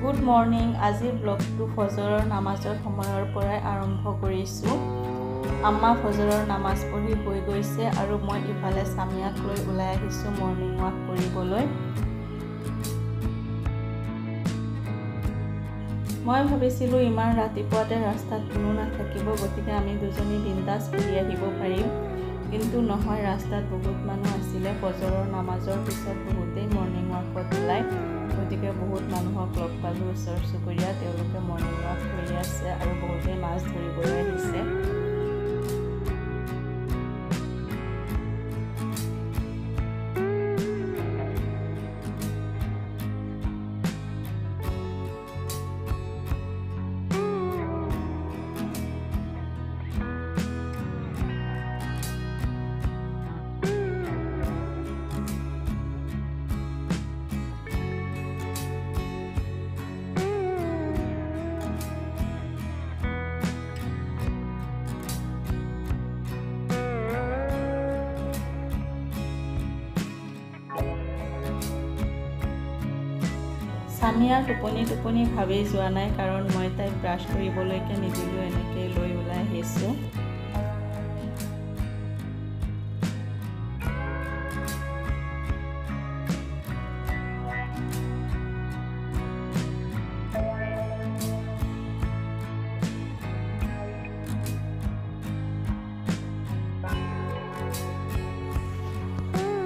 Good morning. আজি ব্লগটো ফজৰৰ নামাজৰ সময়ৰ পৰাই আৰম্ভ কৰিছোঁ। আম্মা ফজৰৰ নামাজ পঢ়ি হৈ গৈছে আৰু মই ইফালে সামিয়াক লৈ ওলাই আহিছোঁ মৰ্নিং ৱাক কৰিবলৈ। মই ভাবিছিলোঁ ইমান ৰাতিপুৱাতে ৰাস্তাত কোনো নাথাকিব, গতিকে আমি দুজনী বিন্দাছ ঘূৰি আহিব পাৰিম, কিন্তু নহয়, ৰাস্তাত বহুত মানুহ আছিলে। ফজৰৰ নামাজৰ পিছত বহুতেই মৰ্নিং ৱাকত ওলায়, গতিকে বহুত মানুহক লগ পালোঁ ওচৰ চুবুৰীয়া। তেওঁলোকে মৰ্নিং ৱাক কৰি আছে আৰু বহুতেই মাছ ধৰিবলৈ আহিছে। সামিয়াৰ টোপনি ভাবি যোৱা নাই, কাৰণ মই তাইক ব্ৰাছ কৰিবলৈকে নিদিলোঁ, এনেকৈ লৈ ওলাই আহিছোঁ।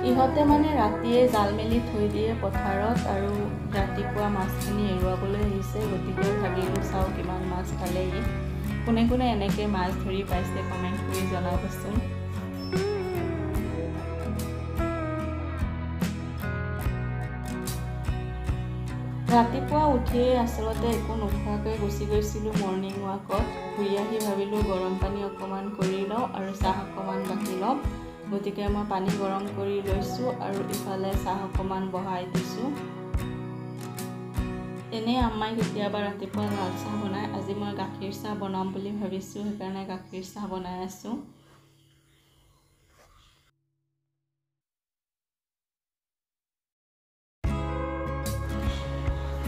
ইহঁতে মানে ৰাতিয়ে জাল মেলি থৈ দিয়ে পথাৰত আৰু ৰাতিপুৱা মাছখিনি এৰুৱাবলৈ আহিছে, গতিকে ভাবিলোঁ চাওঁ কিমান মাছ পালেহি। কোনে কোনে এনেকৈ মাছ ধৰি পাইছে কমেণ্ট কৰি জনাবচোন। ৰাতিপুৱা উঠিয়ে আচলতে একো নোখোৱাকৈ গুচি গৈছিলোঁ মৰ্নিং ৱাকত। ঘূৰি আহি ভাবিলোঁ গৰম পানী অকণমান কৰি লওঁ আৰু চাহ অকণমান বাকি লওঁ, গতিকে মই পানী গৰম কৰি লৈছোঁ আৰু ইফালে চাহ অকণমান বহাই দিছোঁ। এনেই আম্মাই কেতিয়াবা ৰাতিপুৱা লাল চাহ বনায়, আজি মই গাখীৰ চাহ বনাম বুলি ভাবিছোঁ, সেইকাৰণে গাখীৰ চাহ বনাই আছোঁ।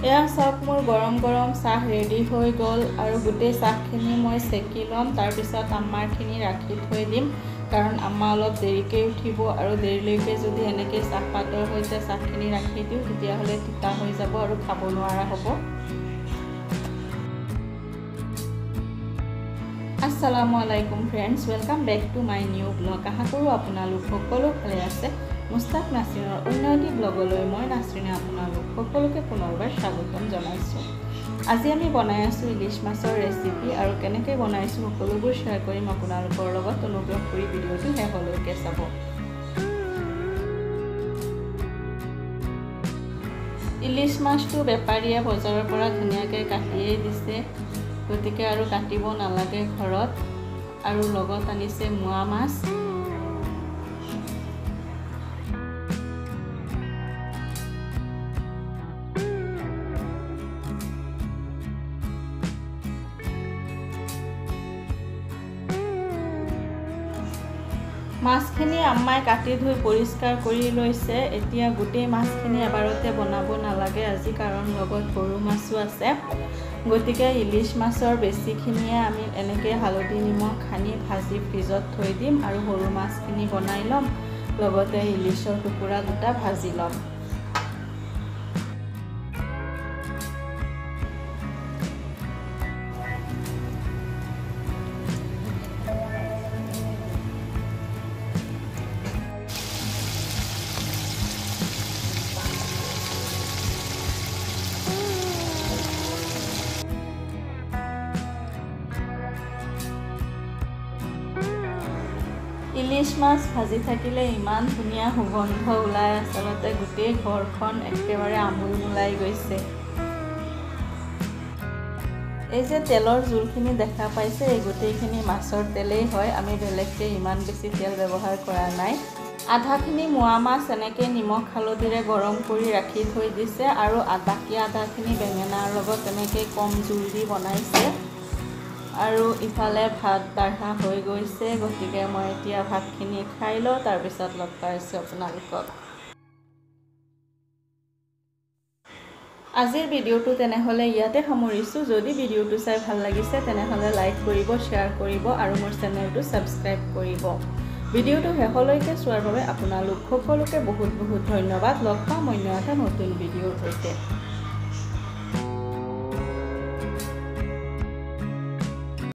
এয়া চাওক, মোৰ গৰম গৰম চাহ ৰেডি হৈ গ'ল আৰু গোটেই চাহখিনি মই চেকি ল'ম, তাৰপিছত আম্মাৰখিনি ৰাখি থৈ দিম, কাৰণ আম্মা অলপ দেৰিকৈ উঠিব আৰু দেৰিলৈকে যদি এনেকৈ চাহপাতৰ সৈতে চাহখিনি ৰাখি দিওঁ তেতিয়াহ'লে তিতা হৈ যাব আৰু খাব নোৱাৰা হ'ব। আসসালামু আলাইকুম friends, welcome back to my new blog. আশা কৰোঁ আপোনালোক সকলো ভালে আছে। মুস্তাক নাছৰিনৰ অন্য এটি ব্লগলৈ মই নাছৰিনে আপোনালোক সকলোকে পুনৰবাৰ স্বাগতম জনাইছোঁ। আজি আমি বনাই আছোঁ ইলিছ মাছৰ ৰেচিপি আৰু কেনেকৈ বনাইছোঁ সকলোবোৰ শ্বেয়াৰ কৰিম আপোনালোকৰ লগত। অনুগ্ৰহ কৰি ভিডিঅ'টো শেষলৈকে চাব। ইলিছ মাছটো বেপাৰীয়ে বজাৰৰ পৰা ধুনীয়াকৈ কাটিয়েই দিছে, গতিকে আৰু কাটিব নালাগে ঘৰত। আৰু লগত আনিছে মোৱা মাছ। মাছখিনি আম্মাই কাটি ধুই পৰিষ্কাৰ কৰি লৈছে। এতিয়া গোটেই মাছখিনি এবাৰতে বনাব নালাগে আজি, কাৰণ লগত সৰু মাছো আছে, গতিকে ইলিছ মাছৰ বেছিখিনিয়ে আমি এনেকৈ হালধি নিমখ সানি ভাজি ফ্ৰিজত থৈ দিম আৰু সৰু মাছখিনি বনাই ল'ম, লগতে ইলিছৰ টুকুৰা দুটা ভাজি ল'ম। ইলিছ মাছ ভাজি থাকিলে ইমান ধুনীয়া সুগন্ধ ওলায়, আচলতে গোটেই ঘৰখন একেবাৰে আমোল মোলাই গৈছে। এই যে তেলৰ জোলখিনি দেখা পাইছে, এই গোটেইখিনি মাছৰ তেলেই হয়, আমি বেলেগকৈ ইমান বেছি তেল ব্যৱহাৰ কৰা নাই। আধাখিনি মোৱা মাছ এনেকৈ নিমখ হালধিৰে গৰম কৰি ৰাখি থৈ দিছে আৰু বাকী আধাখিনি বেঙেনাৰ লগত এনেকৈ কম জোল দি বনাইছে। আৰু ইফালে ভাত বাঢ়া হৈ গৈছে, গতিকে মই এতিয়া ভাতখিনি খাই লওঁ, তাৰপিছত লগ পাইছোঁ আপোনালোকক। আজিৰ ভিডিঅ'টো তেনেহ'লে ইয়াতে সামৰিছোঁ। যদি ভিডিঅ'টো চাই ভাল লাগিছে তেনেহ'লে লাইক কৰিব, শ্বেয়াৰ কৰিব আৰু মোৰ চেনেলটো ছাবস্ক্ৰাইব কৰিব। ভিডিঅ'টো শেষলৈকে চোৱাৰ বাবে আপোনালোক সকলোকে বহুত বহুত ধন্যবাদ। লগ পাম অন্য এটা নতুন ভিডিঅ'ৰ সৈতে।